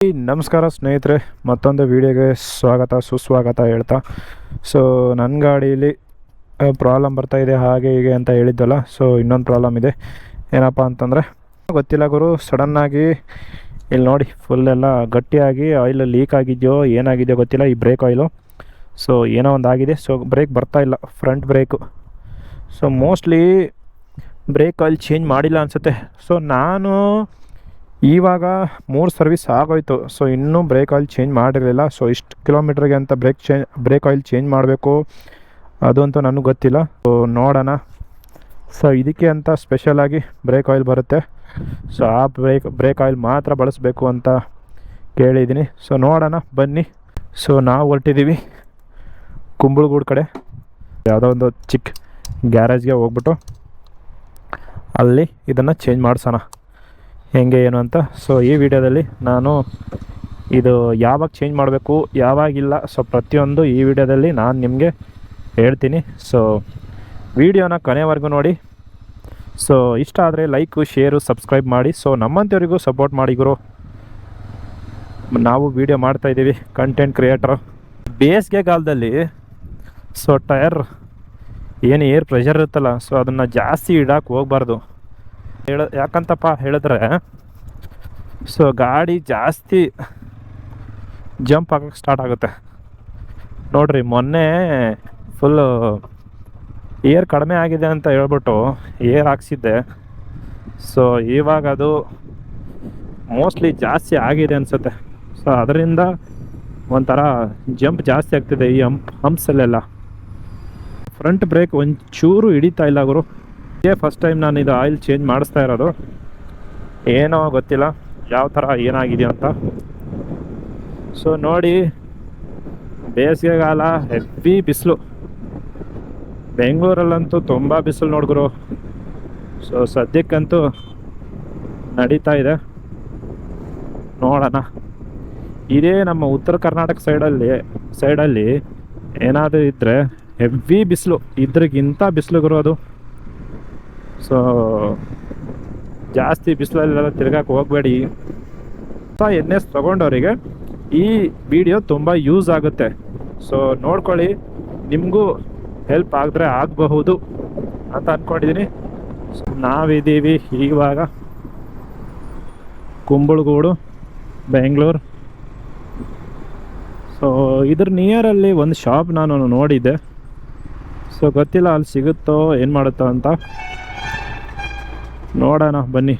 ನಮಸ್ಕಾರ ಸ್ನೇಹಿತರೆ, ಮತ್ತೊಂದು ವಿಡಿಯೋಗೆ ಸ್ವಾಗತ ಸುಸ್ವಾಗತ ಹೇಳ್ತಾ. ಸೊ ನನ್ನ ಗಾಡೀಲಿ ಪ್ರಾಬ್ಲಮ್ ಬರ್ತಾಯಿದೆ ಹಾಗೆ ಹೀಗೆ ಅಂತ ಹೇಳಿದ್ದಲ್ಲ. ಸೊ ಇನ್ನೊಂದು ಪ್ರಾಬ್ಲಮ್ ಇದೆ. ಏನಪ್ಪ ಅಂತಂದರೆ ಗೊತ್ತಿಲ್ಲ ಗುರು, ಸಡನ್ನಾಗಿ ಇಲ್ಲಿ ನೋಡಿ ಫುಲ್ ಎಲ್ಲ ಗಟ್ಟಿಯಾಗಿ ಆಯಿಲ್ ಲೀಕ್ ಆಗಿದೆಯೋ ಏನಾಗಿದೆಯೋ ಗೊತ್ತಿಲ್ಲ. ಈ ಬ್ರೇಕ್ ಆಯಿಲು ಸೊ ಏನೋ ಒಂದು ಆಗಿದೆ. ಸೊ ಬ್ರೇಕ್ ಬರ್ತಾಯಿಲ್ಲ, front brake. So mostly brake oil change ಮಾಡಿಲ್ಲ ಅನಿಸುತ್ತೆ. ಸೊ ನಾನು ಇವಾಗ 3 ಸರ್ವಿಸ್ ಆಗೋಯ್ತು. ಸೊ ಇನ್ನೂ ಬ್ರೇಕ್ ಆಯಿಲ್ ಚೇಂಜ್ ಮಾಡಿರಲಿಲ್ಲ. ಸೊ ಇಷ್ಟು ಕಿಲೋಮೀಟ್ರಿಗೆ ಅಂತ ಬ್ರೇಕ್ ಆಯಿಲ್ ಚೇಂಜ್ ಮಾಡಬೇಕು ಅದು ಅಂತೂ ನನಗೆ ಗೊತ್ತಿಲ್ಲ. ಸೊ ನೋಡೋಣ. ಸೊ ಇದಕ್ಕೆ ಅಂತ ಸ್ಪೆಷಲಾಗಿ ಬ್ರೇಕ್ ಆಯಿಲ್ ಬರುತ್ತೆ. ಸೊ ಆ ಬ್ರೇಕ್ ಆಯಿಲ್ ಮಾತ್ರ ಬಳಸಬೇಕು ಅಂತ ಕೇಳಿದ್ದೀನಿ. ಸೊ ನೋಡೋಣ ಬನ್ನಿ. ಸೊ ನಾವು ಹೊರಟಿದ್ದೀವಿ ಕುಂಬಳಗೂಡು ಕಡೆ. ಯಾವುದೋ ಒಂದು ಚಿಕ್ಕ ಗ್ಯಾರೇಜ್ಗೆ ಹೋಗ್ಬಿಟ್ಟು ಅಲ್ಲಿ ಇದನ್ನು ಚೇಂಜ್ ಮಾಡಿಸೋಣ ಹೆಂಗೆ ಏನು ಅಂತ. ಸೊ ಈ ವಿಡಿಯೋದಲ್ಲಿ ನಾನು ಇದು ಯಾವಾಗ ಚೇಂಜ್ ಮಾಡಬೇಕು ಯಾವಾಗಿಲ್ಲ, ಸೊ ಪ್ರತಿಯೊಂದು ಈ ವಿಡಿಯೋದಲ್ಲಿ ನಾನು ನಿಮಗೆ ಹೇಳ್ತೀನಿ. ಸೊ ವಿಡಿಯೋನ ಕೊನೆವರೆಗೂ ನೋಡಿ. ಸೊ ಇಷ್ಟ ಆದರೆ ಲೈಕು ಶೇರು ಸಬ್ಸ್ಕ್ರೈಬ್ ಮಾಡಿ. ಸೊ ನಮ್ಮಂಥವ್ರಿಗೂ ಸಪೋರ್ಟ್ ಮಾಡಿ ಗುರು. ನಾವು ವಿಡಿಯೋ ಮಾಡ್ತಾಯಿದ್ದೀವಿ, ಕಂಟೆಂಟ್ ಕ್ರಿಯೇಟ್ರು. ಬೇಸಿಗೆ ಕಾಲದಲ್ಲಿ ಸೊ ಟೈರ್ ಏನು ಏರ್ ಪ್ರೆಷರ್ ಇರುತ್ತಲ್ಲ, ಸೊ ಅದನ್ನು ಜಾಸ್ತಿ ಇಡಕ್ಕೆ ಹೋಗ್ಬಾರ್ದು. ಯಾಕಂತಪ್ಪ ಹೇಳಿದ್ರೆ ಸೊ ಗಾಡಿ ಜಾಸ್ತಿ ಜಂಪ್ ಆಗೋಕ್ಕೆ ಸ್ಟಾರ್ಟ್ ಆಗುತ್ತೆ. ನೋಡ್ರಿ, ಮೊನ್ನೆ ಫುಲ್ಲು ಏರ್ ಕಡಿಮೆ ಆಗಿದೆ ಅಂತ ಹೇಳ್ಬಿಟ್ಟು ಏರ್ ಹಾಕ್ಸಿದ್ದೆ. ಸೊ ಇವಾಗ ಅದು ಮೋಸ್ಟ್ಲಿ ಜಾಸ್ತಿ ಆಗಿದೆ ಅನಿಸುತ್ತೆ. ಸೊ ಅದರಿಂದ ಒಂಥರ ಜಂಪ್ ಜಾಸ್ತಿ ಆಗ್ತಿದೆ ಈ ಹಂಪ್ಸಲ್ಲೆಲ್ಲ. ಫ್ರಂಟ್ ಬ್ರೇಕ್ ಒಂಚೂರು ಹಿಡಿತಾ ಇಲ್ಲ ಗುರು. ಇದೇ ಫಸ್ಟ್ ಟೈಮ್ ನಾನು ಇದು ಆಯಿಲ್ ಚೇಂಜ್ ಮಾಡಿಸ್ತಾ ಇರೋದು. ಏನೋ ಗೊತ್ತಿಲ್ಲ ಯಾವ ಥರ ಏನಾಗಿದೆ ಅಂತ. ಸೊ ನೋಡಿ, ಬೇಸಿಗೆಗಾಲ ಹೆವಿ ಬಿಸಿಲು. ಬೆಂಗಳೂರಲ್ಲಂತೂ ತುಂಬ ಬಿಸಿಲು ನೋಡಿದ್ರು. ಸೊ ಸದ್ಯಕ್ಕಂತೂ ನಡೀತಾ ಇದೆ. ನೋಡೋಣ. ಇದೇ ನಮ್ಮ ಉತ್ತರ ಕರ್ನಾಟಕ ಸೈಡಲ್ಲಿ ಏನಾದರೂ ಇದ್ದರೆ ಹೆವಿ ಬಿಸಿಲು, ಇದ್ರಿಗಿಂತ ಬಿಸಿಲು ಗುರು ಅದು. ಸೊ ಜಾಸ್ತಿ ಬಿಸಿಲಲ್ಲೆಲ್ಲ ತಿರ್ಗಕ್ಕೆ ಹೋಗಬೇಡಿ. NS ತೊಗೊಂಡವರಿಗೆ ಈ ವಿಡಿಯೋ ತುಂಬ ಯೂಸ್ ಆಗುತ್ತೆ. ಸೊ ನೋಡ್ಕೊಳ್ಳಿ, ನಿಮಗೂ ಹೆಲ್ಪ್ ಆಗಿದ್ರೆ ಆಗಬಹುದು ಅಂತ ಅಂದ್ಕೊಂಡಿದ್ದೀನಿ. ನಾವಿದ್ದೀವಿ ಇವಾಗ ಕುಂಬಳಗೂಡು, ಬೆಂಗಳೂರು. ಸೊ ಇದ್ರ ನಿಯರಲ್ಲಿ ಒಂದು ಶಾಪ್ ನಾನು ನೋಡಿದ್ದೆ. ಸೊ ಗೊತ್ತಿಲ್ಲ ಅಲ್ಲಿ ಸಿಗುತ್ತೋ ಏನು ಮಾಡುತ್ತೋ ಅಂತ. ನೋಡೋಣ ಬನ್ನಿ.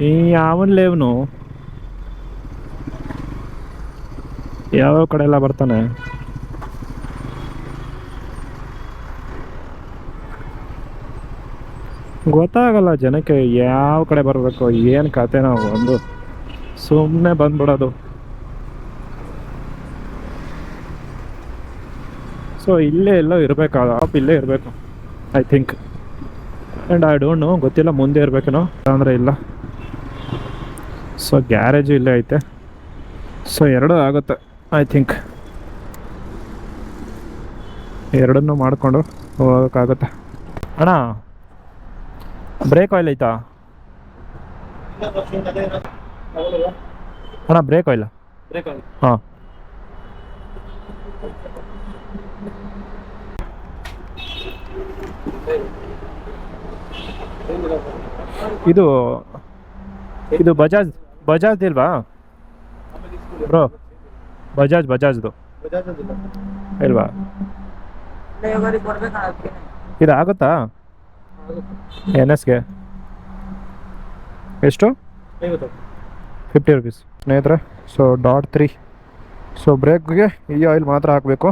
ಈ ಯಾವನ್ ಲೇವ್ನು ಯಾವ ಕಡೆ ಎಲ್ಲ ಬರ್ತಾನೆ. ಗೊತ್ತಾಗಲ್ಲ ಜನಕ್ಕೆ ಯಾವ ಕಡೆ ಬರಬೇಕು, ಏನು ಕತೆ. ನಾವು ಒಂದು ಸುಮ್ಮನೆ ಬಂದ್ಬಿಡೋದು. ಸೊ ಇಲ್ಲೇ ಎಲ್ಲೋ ಇರಬೇಕು, ಆಪ್ ಇಲ್ಲೇ ಇರಬೇಕು I think. And I don't know, ಗೊತ್ತಿಲ್ಲ ಮುಂದೆ ಇರಬೇಕೇನೋ ಅಂದರೆ ಇಲ್ಲ. ಸೊ ಗ್ಯಾರೇಜು ಇಲ್ಲೇ ಐತೆ. ಸೊ ಎರಡೂ ಆಗುತ್ತೆ ಐ ಥಿಂಕ್. ಎರಡನ್ನೂ ಮಾಡಿಕೊಂಡು ಹೋಗೋಕ್ಕಾಗುತ್ತೆ. ಅಣ್ಣ ಬ್ರೇಕ್ ಆಯಿಲ್ ಐತಾ ಅಣ್ಣ? ಬ್ರೇಕ್ ಆಯಿಲ್ ಹಾಂ. ಇದು ಬಜಾಜ್ ಇಲ್ವಾ ಬ್ರೋ? ಬಜಾಜ್ದು ಇಲ್ವಾ? ಇದು ಆಗುತ್ತಾ NSಗೆ? ಎಷ್ಟು? 50 ರುಪೀಸ್ ಸ್ನೇಹಿತರೆ. ಸೊ .3. ಸೊ ಬ್ರೇಕ್ಗೆ ಈ ಆಯಿಲ್ ಮಾತ್ರ ಹಾಕಬೇಕು.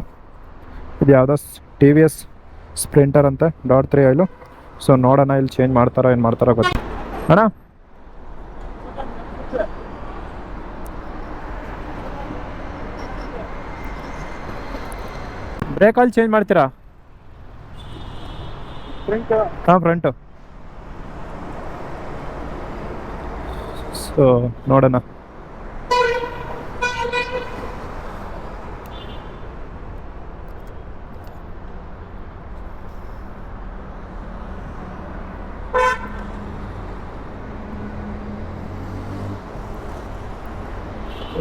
ಇದು ಯಾವುದೋ TVS ಸ್ಪ್ರಿಂಟರ್ ಅಂತೆ .3 ಆಯಿಲು. ಸೊ ನೋಡೋಣ ಇಲ್ಲಿ ಚೇಂಜ್ ಮಾಡ್ತಾರೋ ಏನು ಮಾಡ್ತಾರೋ ಗೊತ್ತಿಲ್ಲ. ಅಣ್ಣ ಬ್ರೇಕ್ ಆಯಿಲ್ ಚೇಂಜ್ ಮಾಡ್ತೀರಾ? ಹಾಂ, ಫ್ರಂಟು. ಸೊ ನೋಡೋಣ.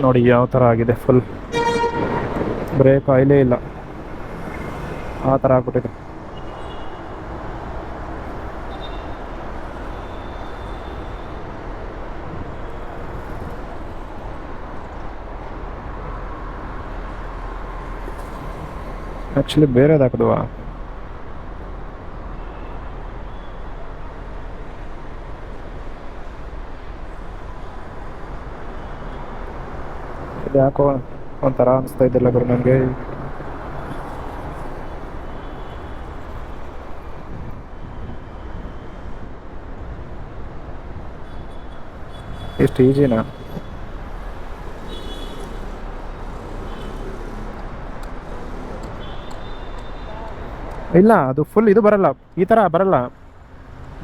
ನೋಡಿ ಯಾವ ಥರ ಆಗಿದೆ, ಫುಲ್ ಬ್ರೇಕ್ ಆಯಿಲೇ ಇಲ್ಲ, ಆ ಥರ ಆಗ್ಬಿಟ್ಟಿದೆ. ಆ್ಯಕ್ಚುಲಿ ಬೇರೆದು ಹಾಕಿದ್ವಾ? ಇದು ಯಾಕೋ ಒಂಥರ ಅನಿಸ್ತಾ ಇದ್ದಿಲ್ಲ ಗುರು ನನಗೆ. ಎಷ್ಟು ಈಜಿನಾ? ಇಲ್ಲ, ಅದು ಫುಲ್ ಇದು ಬರಲ್ಲ, ಈ ಥರ ಬರಲ್ಲ,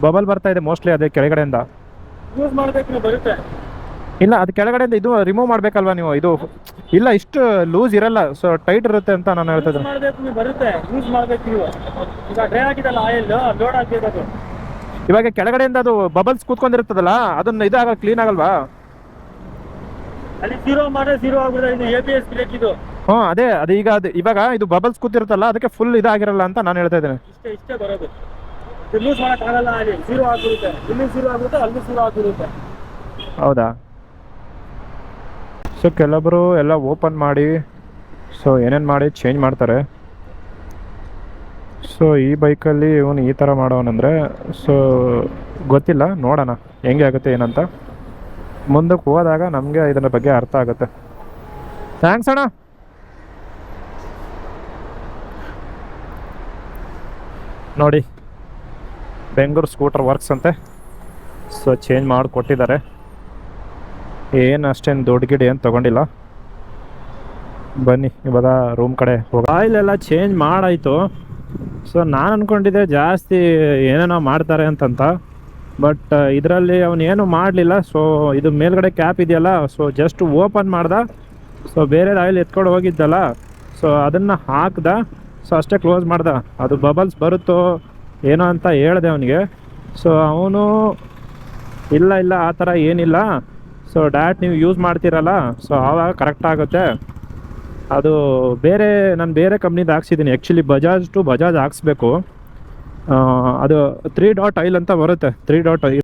ಬಬಲ್ ಬರ್ತಾ ಇದೆ ಮೋಸ್ಟ್ಲಿ ಅದೇ ಕೆಳಗಡೆಯಿಂದ. ಯೂಸ್ ಮಾಡಬೇಕು ಬರುತ್ತೆ. ಇಲ್ಲ, ಅದು ಕೆಳಗಡೆಯಿಂದ ಇದು ರಿಮೂವ್ ಮಾಡಬೇಕಲ್ವಾ ನೀವು? ಇದು ಇಲ್ಲ, ಇಷ್ಟು ಲೂಸ್ ಇರಲ್ಲ, ಸೊ ಟೈಟ್ ಇರುತ್ತೆ ಅಂತ ನಾನು ಹೇಳ್ತಿದ್ದೆ. ಮಾಡಬೇಕು ಬರುತ್ತೆ, ಯೂಸ್ ಮಾಡಬೇಕು ನೀವು. ಈಗ ಡ್ರೈ ಆಗಿದಲ್ಲ ಆಯಿಲ್, ಲೋಡ್ ಆಗಬೇಕು. ಇವಾಗ ಕೆಳಗಡೆಯಿಂದ ಅದು ಬಬಲ್ಸ್ ಕೂತ್ಕೊಂಡಿರ್ತದಲ್ಲ, ಅದನ್ನ ಇದಾಗ ಕ್ಲೀನ್ ಆಗಲ್ವಾ? ಅಲ್ಲಿ ಜೀರೋ ಮಾಡಿದ್ರೆ ಜೀರೋ ಆಗ್ಬಿಡುತ್ತೆ. ಇದು ABS ಬ್ರೇಕ್ ಇದು. ಹ್ಞೂ, ಅದೇ ಅದು ಈಗ ಅದು ಇವಾಗ ಇದು ಬಬಲ್ಸ್ ಕೂತಿರುತ್ತಲ್ಲ, ಅದಕ್ಕೆ ಫುಲ್ ಇದಾಗಿರಲ್ಲ ಅಂತ ನಾನು ಹೇಳ್ತಾ ಇದ್ದೇನೆ. ಇಷ್ಟೇ ಬರೋದು. ಲೂಸ್ ಮಾಡೋಕ್ಕಾಗಲ್ಲ, ಅಲ್ಲಿ ಜೀರೋ ಆಗ್ಬಿಡುತ್ತೆ, ಇಲ್ಲಿ ಜೀರೋ ಆಗುತ್ತೆ, ಅಲ್ಲಿ ಜೀರೋ ಆಗ್ಬಿಡುತ್ತೆ. ಹೌದಾ? ಸೊ ಕೆಲವೊಬ್ಬರು ಎಲ್ಲ ಓಪನ್ ಮಾಡಿ ಸೊ ಏನೇನು ಮಾಡಿ ಚೇಂಜ್ ಮಾಡ್ತಾರೆ. ಸೊ ಈ ಬೈಕಲ್ಲಿ ಇವನು ಈ ಥರ ಮಾಡೋವನಂದರೆ ಸೊ ಗೊತ್ತಿಲ್ಲ, ನೋಡೋಣ ಹೆಂಗೆ ಆಗುತ್ತೆ ಏನಂತ. ಮುಂದಕ್ಕೆ ಹೋದಾಗ ನಮಗೆ ಇದರ ಬಗ್ಗೆ ಅರ್ಥ ಆಗುತ್ತೆ. ಥ್ಯಾಂಕ್ಸ್ ಅಣ್ಣ. ನೋಡಿ, ಬೆಂಗಳೂರು ಸ್ಕೂಟರ್ ವರ್ಕ್ಸ್ ಅಂತೆ. ಸೊ ಚೇಂಜ್ ಮಾಡಿ ಕೊಟ್ಟಿದ್ದಾರೆ, ಏನು ಅಷ್ಟೇನು ದೊಡ್ಡ ಗಿಡ ಏನು ತೊಗೊಂಡಿಲ್ಲ. ಬನ್ನಿ ಇವಾಗ ರೂಮ್ ಕಡೆ ಹೋಗಿ. ಆಯಿಲ್ ಎಲ್ಲ ಚೇಂಜ್ ಮಾಡಾಯಿತು. ಸೊ ನಾನು ಅಂದ್ಕೊಂಡಿದ್ದೆ ಜಾಸ್ತಿ ಏನೇನೋ ಮಾಡ್ತಾರೆ ಅಂತಂತ, ಬಟ್ ಇದರಲ್ಲಿ ಅವನೇನು ಮಾಡಲಿಲ್ಲ. ಸೊ ಇದು ಮೇಲ್ಗಡೆ ಕ್ಯಾಪ್ ಇದೆಯಲ್ಲ, ಸೊ ಜಸ್ಟ್ ಓಪನ್ ಮಾಡ್ದ. ಸೊ ಬೇರೆ ಆಯಿಲ್ ಎತ್ಕೊಂಡು ಹೋಗಿದ್ದಲ್ಲ, ಸೊ ಅದನ್ನು ಹಾಕ್ದ, ಸೊ ಅಷ್ಟೇ ಕ್ಲೋಸ್ ಮಾಡ್ದ. ಅದು ಬಬಲ್ಸ್ ಬರುತ್ತೋ ಏನೋ ಅಂತ ಹೇಳಿದೆ ಅವನಿಗೆ. ಸೊ ಅವನು ಇಲ್ಲ ಆ ಥರ ಏನಿಲ್ಲ, ಸೊ ಡೈರೆಕ್ಟ್ ನೀವು ಯೂಸ್ ಮಾಡ್ತೀರಲ್ಲ, ಸೊ ಆವಾಗ ಕರೆಕ್ಟ್ ಆಗುತ್ತೆ. ಅದು ನಾನು ಬೇರೆ ಕಂಪ್ನಿದು ಹಾಕ್ಸಿದ್ದೀನಿ. ಆ್ಯಕ್ಚುಲಿ ಬಜಾಜ್ ಟು ಬಜಾಜ್ ಹಾಕ್ಸ್ಬೇಕು. ಅದು 3 ಡಾಟ್ ಆಯಿಲ್ ಅಂತ ಬರುತ್ತೆ, 3 ಡಾಟ್ ಆಯಿಲ್.